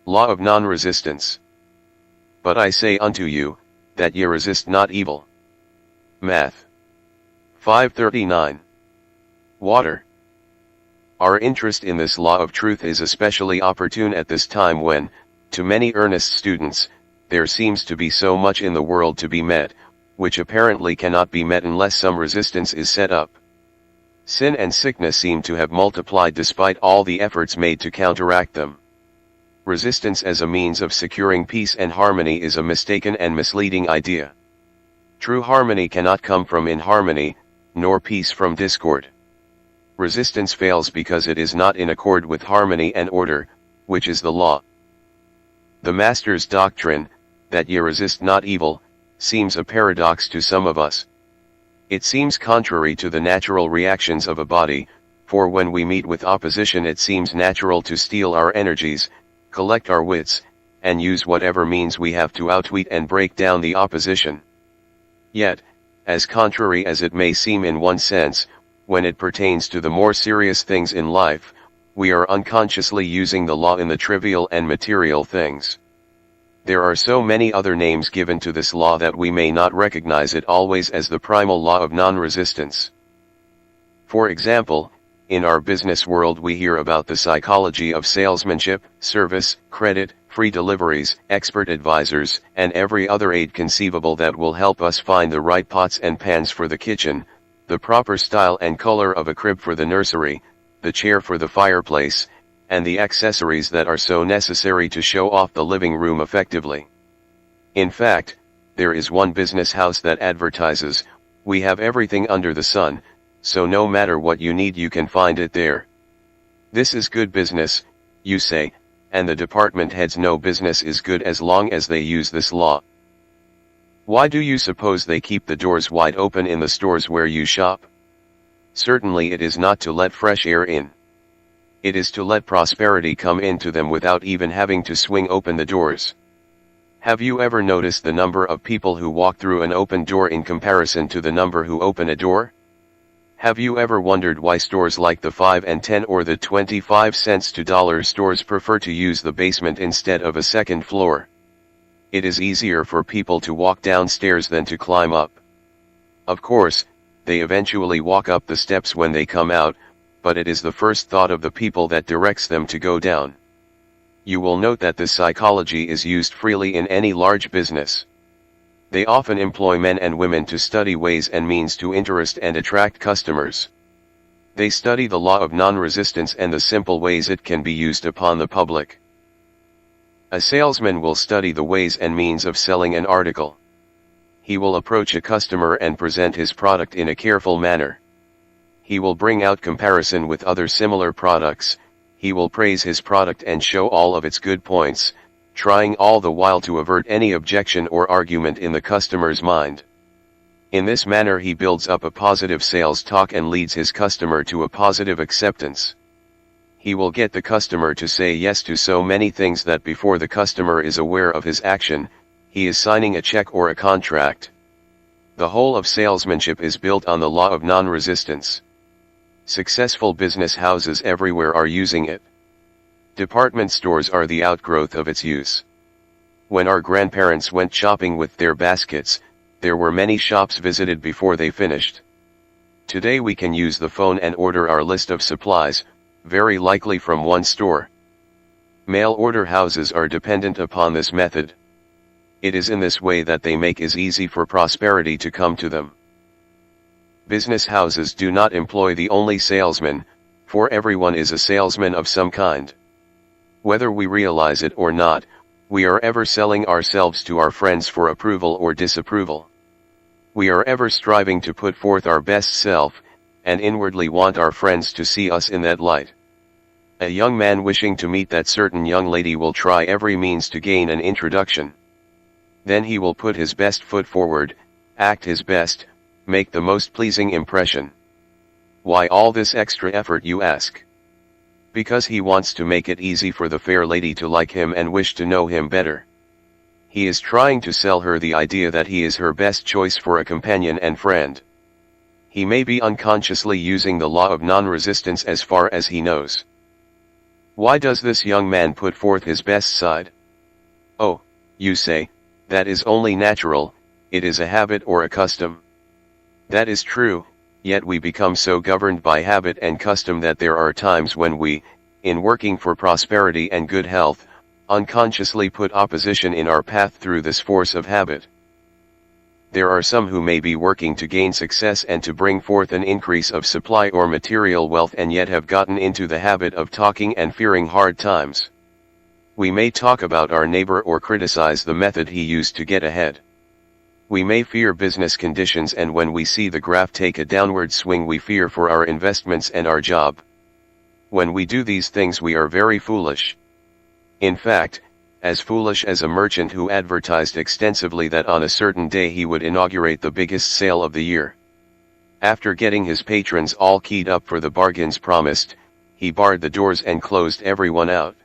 Law of non-resistance. But I say unto you, that ye resist not evil. Math. 5:39. Water. Our interest in this law of truth is especially opportune at this time when, to many earnest students, there seems to be so much in the world to be met, which apparently cannot be met unless some resistance is set up. Sin and sickness seem to have multiplied despite all the efforts made to counteract them. Resistance as a means of securing peace and harmony is a mistaken and misleading idea. True harmony cannot come from inharmony, nor peace from discord. Resistance fails because it is not in accord with harmony and order, which is the law. The Master's doctrine, that ye resist not evil, seems a paradox to some of us. It seems contrary to the natural reactions of a body, for when we meet with opposition it seems natural to steel our energies, collect our wits, and use whatever means we have to outwit and break down the opposition. Yet, as contrary as it may seem in one sense, when it pertains to the more serious things in life, we are unconsciously using the law in the trivial and material things. There are so many other names given to this law that we may not recognize it always as the primal law of non-resistance. For example, in our business world we hear about the psychology of salesmanship, service, credit, free deliveries, expert advisors, and every other aid conceivable that will help us find the right pots and pans for the kitchen, the proper style and color of a crib for the nursery, the chair for the fireplace, and the accessories that are so necessary to show off the living room effectively. In fact, there is one business house that advertises, "We have everything under the sun, so no matter what you need you can find it there." This is good business, you say, and the department heads know business is good as long as they use this law. Why do you suppose they keep the doors wide open in the stores where you shop? Certainly it is not to let fresh air in. It is to let prosperity come into them without even having to swing open the doors. Have you ever noticed the number of people who walk through an open door in comparison to the number who open a door? Have you ever wondered why stores like the 5 and 10 or the 25 cents to dollar stores prefer to use the basement instead of a second floor? It is easier for people to walk downstairs than to climb up. Of course, they eventually walk up the steps when they come out, but it is the first thought of the people that directs them to go down. You will note that this psychology is used freely in any large business. They often employ men and women to study ways and means to interest and attract customers. They study the law of non-resistance and the simple ways it can be used upon the public. A salesman will study the ways and means of selling an article. He will approach a customer and present his product in a careful manner. He will bring out comparison with other similar products, he will praise his product and show all of its good points, trying all the while to avert any objection or argument in the customer's mind. In this manner he builds up a positive sales talk and leads his customer to a positive acceptance. He will get the customer to say yes to so many things that before the customer is aware of his action, he is signing a check or a contract. The whole of salesmanship is built on the law of non-resistance. Successful business houses everywhere are using it. Department stores are the outgrowth of its use. When our grandparents went shopping with their baskets, there were many shops visited before they finished. Today we can use the phone and order our list of supplies, very likely from one store. Mail order houses are dependent upon this method. It is in this way that they make it easy for prosperity to come to them. Business houses do not employ the only salesman, for everyone is a salesman of some kind. Whether we realize it or not, we are ever selling ourselves to our friends for approval or disapproval. We are ever striving to put forth our best self, and inwardly want our friends to see us in that light. A young man wishing to meet that certain young lady will try every means to gain an introduction. Then he will put his best foot forward, act his best, make the most pleasing impression. Why all this extra effort, you ask? Because he wants to make it easy for the fair lady to like him and wish to know him better. He is trying to sell her the idea that he is her best choice for a companion and friend. He may be unconsciously using the law of non-resistance as far as he knows. Why does this young man put forth his best side? Oh, you say, that is only natural, it is a habit or a custom. That is true, yet we become so governed by habit and custom that there are times when we, in working for prosperity and good health, unconsciously put opposition in our path through this force of habit. There are some who may be working to gain success and to bring forth an increase of supply or material wealth and yet have gotten into the habit of talking and fearing hard times. We may talk about our neighbor or criticize the method he used to get ahead. We may fear business conditions, and when we see the graph take a downward swing we fear for our investments and our job. When we do these things we are very foolish. In fact, as foolish as a merchant who advertised extensively that on a certain day he would inaugurate the biggest sale of the year. After getting his patrons all keyed up for the bargains promised, he barred the doors and closed everyone out.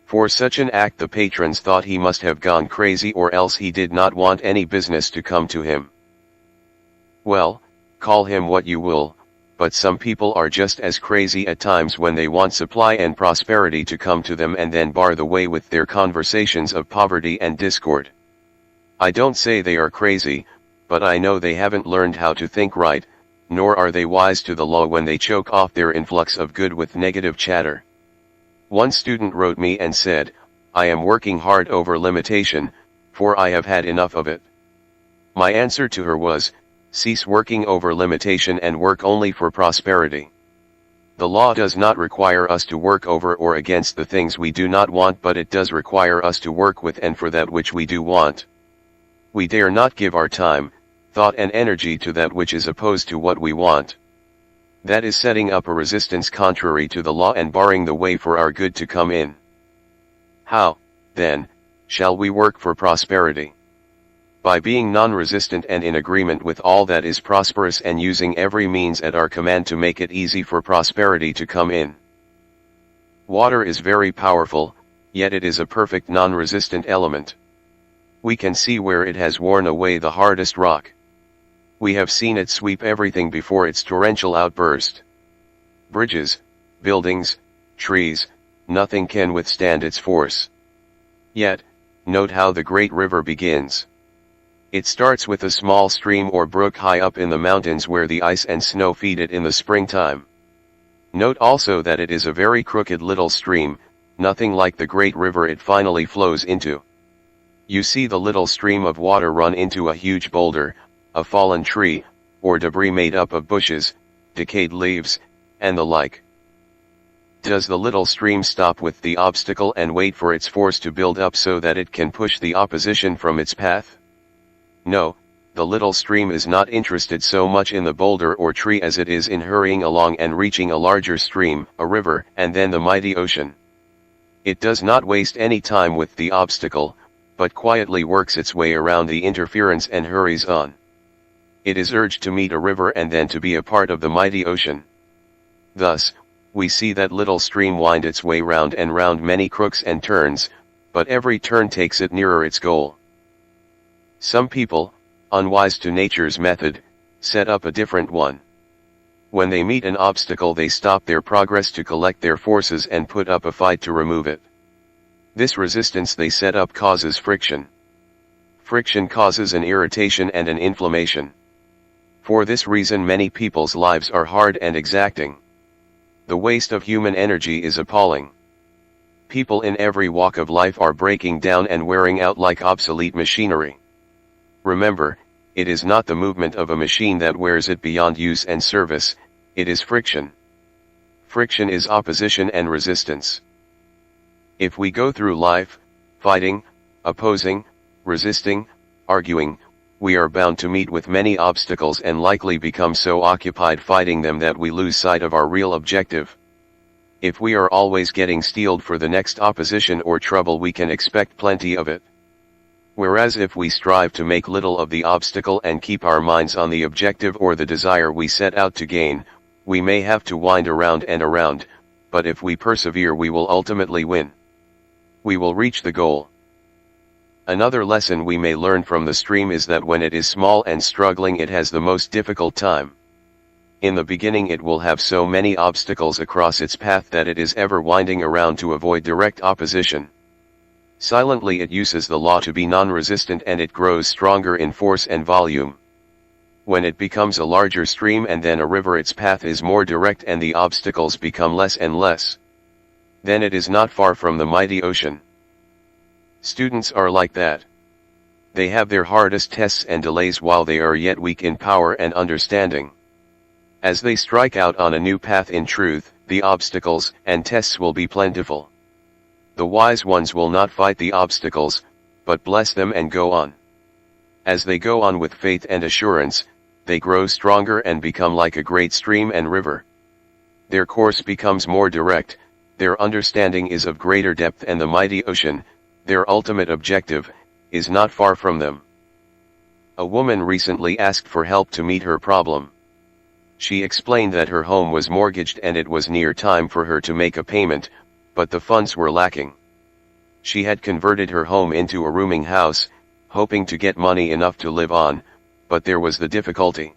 For such an act the patrons thought he must have gone crazy, or else he did not want any business to come to him. Well, call him what you will, but some people are just as crazy at times when they want supply and prosperity to come to them and then bar the way with their conversations of poverty and discord. I don't say they are crazy, but I know they haven't learned how to think right, nor are they wise to the law when they choke off their influx of good with negative chatter. One student wrote me and said, I am working hard over limitation, for I have had enough of it. My answer to her was, cease working over limitation and work only for prosperity. The law does not require us to work over or against the things we do not want, but it does require us to work with and for that which we do want. We dare not give our time, thought and energy to that which is opposed to what we want. That is setting up a resistance contrary to the law and barring the way for our good to come in. How, then, shall we work for prosperity? By being non-resistant and in agreement with all that is prosperous and using every means at our command to make it easy for prosperity to come in. Water is very powerful, yet it is a perfect non-resistant element. We can see where it has worn away the hardest rock. We have seen it sweep everything before its torrential outburst. Bridges, buildings, trees, nothing can withstand its force. Yet, note how the great river begins. It starts with a small stream or brook high up in the mountains where the ice and snow feed it in the springtime. Note also that it is a very crooked little stream, nothing like the great river it finally flows into. You see the little stream of water run into a huge boulder, a fallen tree, or debris made up of bushes, decayed leaves, and the like. Does the little stream stop with the obstacle and wait for its force to build up so that it can push the opposition from its path? No, the little stream is not interested so much in the boulder or tree as it is in hurrying along and reaching a larger stream, a river, and then the mighty ocean. It does not waste any time with the obstacle, but quietly works its way around the interference and hurries on. It is urged to meet a river and then to be a part of the mighty ocean. Thus, we see that little stream wind its way round and round many crooks and turns, but every turn takes it nearer its goal. Some people, unwise to nature's method, set up a different one. When they meet an obstacle they stop their progress to collect their forces and put up a fight to remove it. This resistance they set up causes friction. Friction causes an irritation and an inflammation. For this reason many people's lives are hard and exacting. The waste of human energy is appalling. People in every walk of life are breaking down and wearing out like obsolete machinery. Remember, it is not the movement of a machine that wears it beyond use and service, it is friction. Friction is opposition and resistance. If we go through life, fighting, opposing, resisting, arguing, we are bound to meet with many obstacles and likely become so occupied fighting them that we lose sight of our real objective. If we are always getting steeled for the next opposition or trouble we can expect plenty of it. Whereas if we strive to make little of the obstacle and keep our minds on the objective or the desire we set out to gain, we may have to wind around and around, but if we persevere we will ultimately win. We will reach the goal. Another lesson we may learn from the stream is that when it is small and struggling it has the most difficult time. In the beginning it will have so many obstacles across its path that it is ever winding around to avoid direct opposition. Silently it uses the law to be non-resistant, and it grows stronger in force and volume. When it becomes a larger stream and then a river, its path is more direct and the obstacles become less and less. Then it is not far from the mighty ocean. Students are like that. They have their hardest tests and delays while they are yet weak in power and understanding. As they strike out on a new path in truth, the obstacles and tests will be plentiful. The wise ones will not fight the obstacles, but bless them and go on. As they go on with faith and assurance, they grow stronger and become like a great stream and river. Their course becomes more direct, their understanding is of greater depth, and the mighty ocean, their ultimate objective, is not far from them. A woman recently asked for help to meet her problem. She explained that her home was mortgaged and it was near time for her to make a payment, but the funds were lacking. She had converted her home into a rooming house, hoping to get money enough to live on, but there was the difficulty.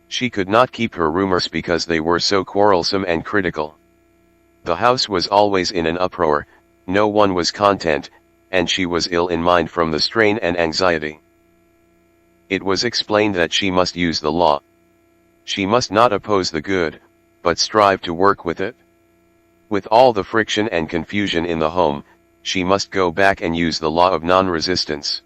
She could not keep her roomers because they were so quarrelsome and critical. The house was always in an uproar, no one was content, and she was ill in mind from the strain and anxiety. It was explained that she must use the law. She must not oppose the good, but strive to work with it. With all the friction and confusion in the home, she must go back and use the law of non-resistance.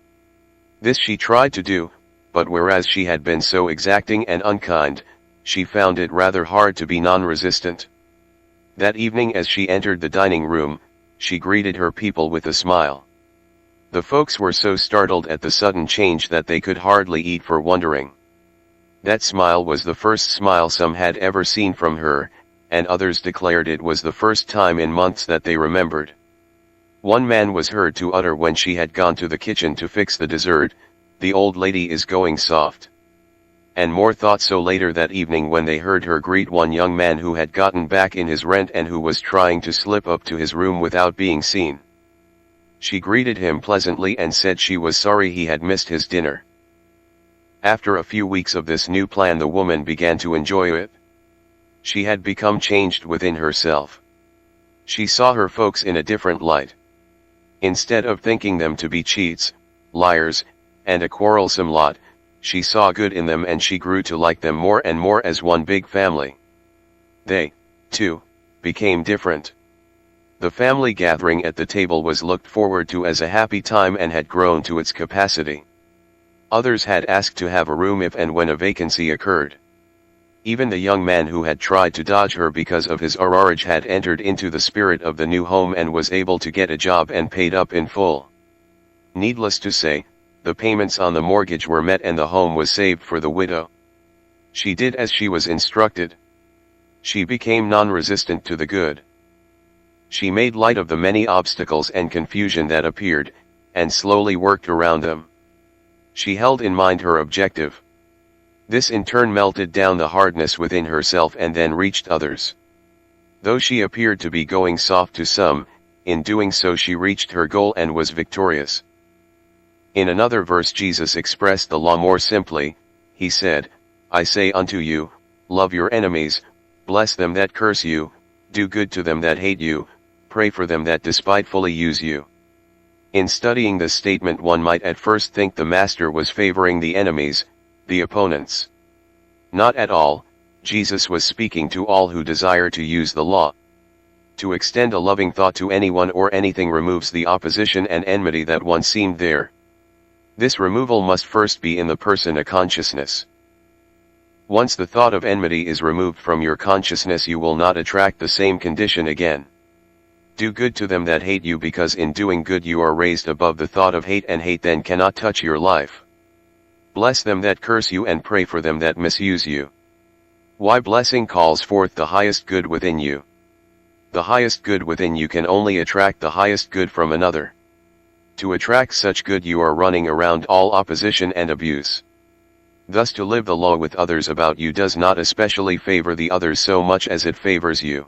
This she tried to do, but whereas she had been so exacting and unkind, she found it rather hard to be non-resistant. That evening as she entered the dining room, she greeted her people with a smile. The folks were so startled at the sudden change that they could hardly eat for wondering. That smile was the first smile some had ever seen from her, and others declared it was the first time in months that they remembered. One man was heard to utter when she had gone to the kitchen to fix the dessert, "The old lady is going soft." And more thought so later that evening when they heard her greet one young man who had gotten back in his rent and who was trying to slip up to his room without being seen. She greeted him pleasantly and said she was sorry he had missed his dinner. After a few weeks of this new plan, the woman began to enjoy it. She had become changed within herself. She saw her folks in a different light. Instead of thinking them to be cheats, liars, and a quarrelsome lot, she saw good in them, and she grew to like them more and more as one big family. They, too, became different. The family gathering at the table was looked forward to as a happy time and had grown to its capacity. Others had asked to have a room if and when a vacancy occurred. Even the young man who had tried to dodge her because of his arrearage had entered into the spirit of the new home and was able to get a job and paid up in full. Needless to say, the payments on the mortgage were met and the home was saved for the widow. She did as she was instructed. She became non-resistant to the good. She made light of the many obstacles and confusion that appeared, and slowly worked around them. She held in mind her objective. This in turn melted down the hardness within herself and then reached others. Though she appeared to be going soft to some, in doing so she reached her goal and was victorious. In another verse Jesus expressed the law more simply. He said, "I say unto you, love your enemies, bless them that curse you, do good to them that hate you, pray for them that despitefully use you." In studying this statement, one might at first think the Master was favoring the enemies, the opponents. Not at all. Jesus was speaking to all who desire to use the law. To extend a loving thought to anyone or anything removes the opposition and enmity that once seemed there. This removal must first be in the person a consciousness. Once the thought of enmity is removed from your consciousness, you will not attract the same condition again. Do good to them that hate you, because in doing good you are raised above the thought of hate, and hate then cannot touch your life. Bless them that curse you and pray for them that misuse you. Why? Blessing calls forth the highest good within you. The highest good within you can only attract the highest good from another. To attract such good you are running around all opposition and abuse. Thus to live the law with others about you does not especially favor the others so much as it favors you.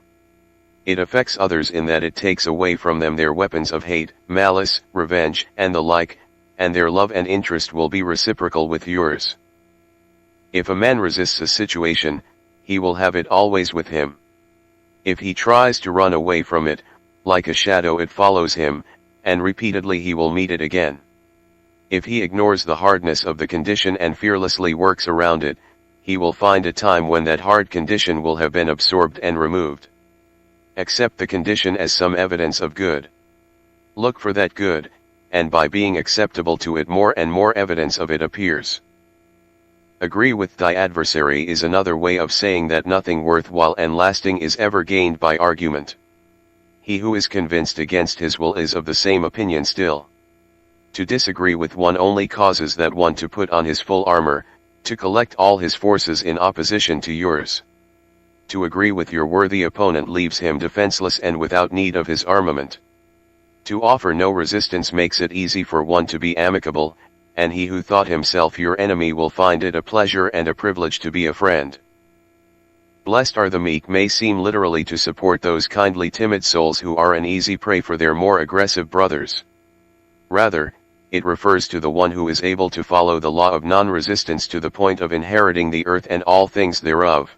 It affects others in that it takes away from them their weapons of hate, malice, revenge, and the like, and their love and interest will be reciprocal with yours. If a man resists a situation, he will have it always with him. If he tries to run away from it, like a shadow it follows him, and repeatedly he will meet it again. If he ignores the hardness of the condition and fearlessly works around it, he will find a time when that hard condition will have been absorbed and removed. Accept the condition as some evidence of good. Look for that good, and by being acceptable to it more and more evidence of it appears. Agree with thy adversary is another way of saying that nothing worthwhile and lasting is ever gained by argument. He who is convinced against his will is of the same opinion still. To disagree with one only causes that one to put on his full armor, to collect all his forces in opposition to yours. To agree with your worthy opponent leaves him defenseless and without need of his armament. To offer no resistance makes it easy for one to be amicable, and he who thought himself your enemy will find it a pleasure and a privilege to be a friend. Blessed are the meek may seem literally to support those kindly timid souls who are an easy prey for their more aggressive brothers. Rather, it refers to the one who is able to follow the law of non-resistance to the point of inheriting the earth and all things thereof.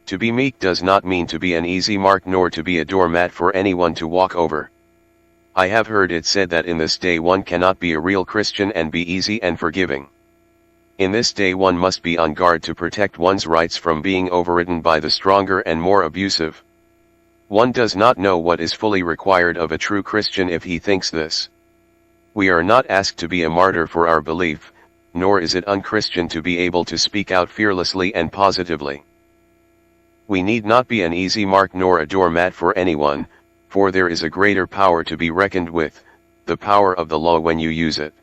To be meek does not mean to be an easy mark nor to be a doormat for anyone to walk over. I have heard it said that in this day one cannot be a real Christian and be easy and forgiving. In this day one must be on guard to protect one's rights from being overridden by the stronger and more abusive. One does not know what is fully required of a true Christian if he thinks this. We are not asked to be a martyr for our belief, nor is it unchristian to be able to speak out fearlessly and positively. We need not be an easy mark nor a doormat for anyone, for there is a greater power to be reckoned with, the power of the law when you use it.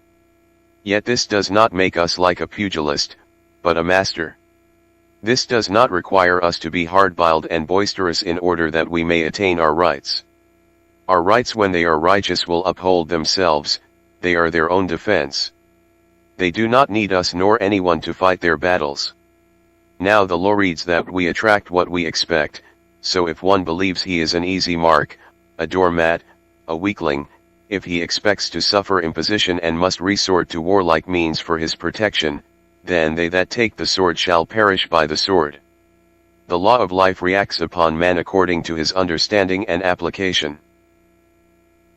Yet this does not make us like a pugilist, but a master. This does not require us to be hard-boiled and boisterous in order that we may attain our rights. Our rights when they are righteous will uphold themselves, they are their own defense. They do not need us nor anyone to fight their battles. Now the law reads that we attract what we expect, so if one believes he is an easy mark, a doormat, a weakling, if he expects to suffer imposition and must resort to warlike means for his protection, then they that take the sword shall perish by the sword. The law of life reacts upon man according to his understanding and application.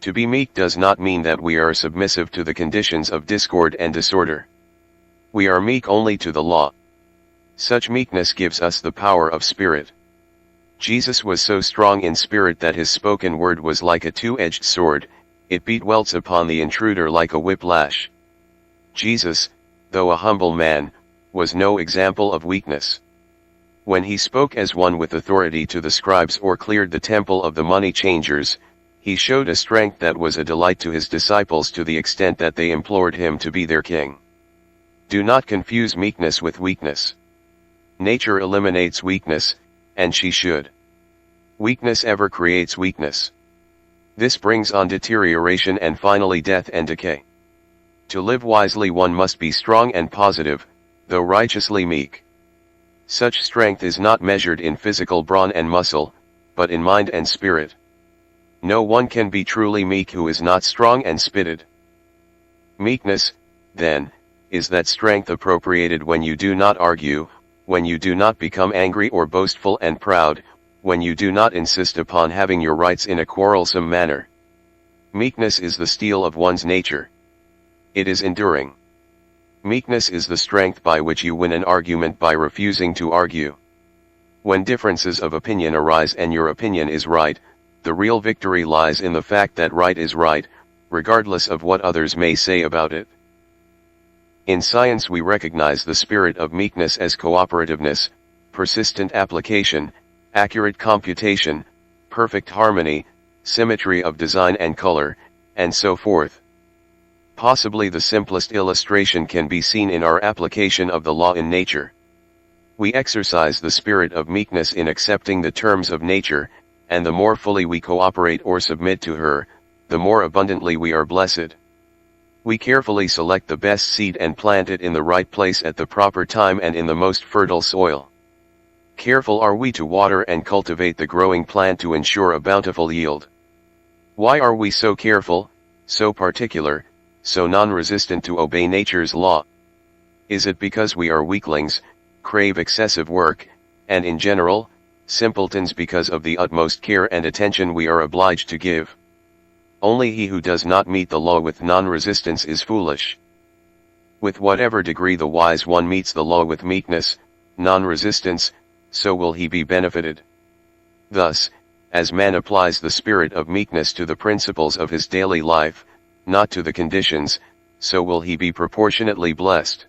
To be meek does not mean that we are submissive to the conditions of discord and disorder. We are meek only to the law. Such meekness gives us the power of spirit. Jesus was so strong in spirit that his spoken word was like a two-edged sword, it beat welts upon the intruder like a whiplash. Jesus, though a humble man, was no example of weakness. When he spoke as one with authority to the scribes or cleared the temple of the money changers, he showed a strength that was a delight to his disciples to the extent that they implored him to be their king. Do not confuse meekness with weakness. Nature eliminates weakness, and she should. Weakness ever creates weakness. This brings on deterioration and finally death and decay. To live wisely one must be strong and positive, though righteously meek. Such strength is not measured in physical brawn and muscle, but in mind and spirit. No one can be truly meek who is not strong and spirited. Meekness, then, is that strength appropriated when you do not argue, when you do not become angry or boastful and proud, when you do not insist upon having your rights in a quarrelsome manner. Meekness is the steel of one's nature. It is enduring. Meekness is the strength by which you win an argument by refusing to argue. When differences of opinion arise and your opinion is right, the real victory lies in the fact that right is right, regardless of what others may say about it. In science we recognize the spirit of meekness as cooperativeness, persistent application, accurate computation, perfect harmony, symmetry of design and color, and so forth. Possibly the simplest illustration can be seen in our application of the law in nature. We exercise the spirit of meekness in accepting the terms of nature, and the more fully we cooperate or submit to her, the more abundantly we are blessed. We carefully select the best seed and plant it in the right place at the proper time and in the most fertile soil. Careful are we to water and cultivate the growing plant to ensure a bountiful yield. Why are we so careful, so particular, so non-resistant to obey nature's law? Is it because we are weaklings, crave excessive work, and in general, simpletons because of the utmost care and attention we are obliged to give. Only he who does not meet the law with non-resistance is foolish. With whatever degree the wise one meets the law with meekness, non-resistance, so will he be benefited. Thus, as man applies the spirit of meekness to the principles of his daily life, not to the conditions, so will he be proportionately blessed.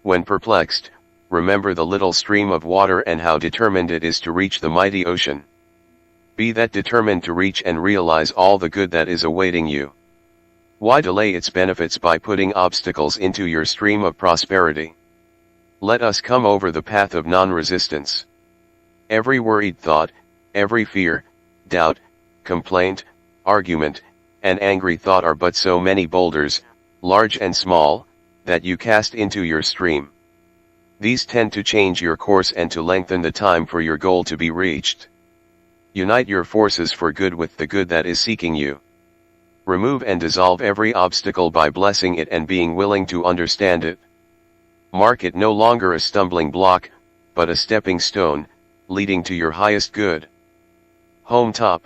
When perplexed, remember the little stream of water and how determined it is to reach the mighty ocean. Be that determined to reach and realize all the good that is awaiting you. Why delay its benefits by putting obstacles into your stream of prosperity? Let us come over the path of non-resistance. Every worried thought, every fear, doubt, complaint, argument, and angry thought are but so many boulders, large and small, that you cast into your stream. These tend to change your course and to lengthen the time for your goal to be reached. Unite your forces for good with the good that is seeking you. Remove and dissolve every obstacle by blessing it and being willing to understand it. Mark it no longer a stumbling block, but a stepping stone, leading to your highest good. Home top.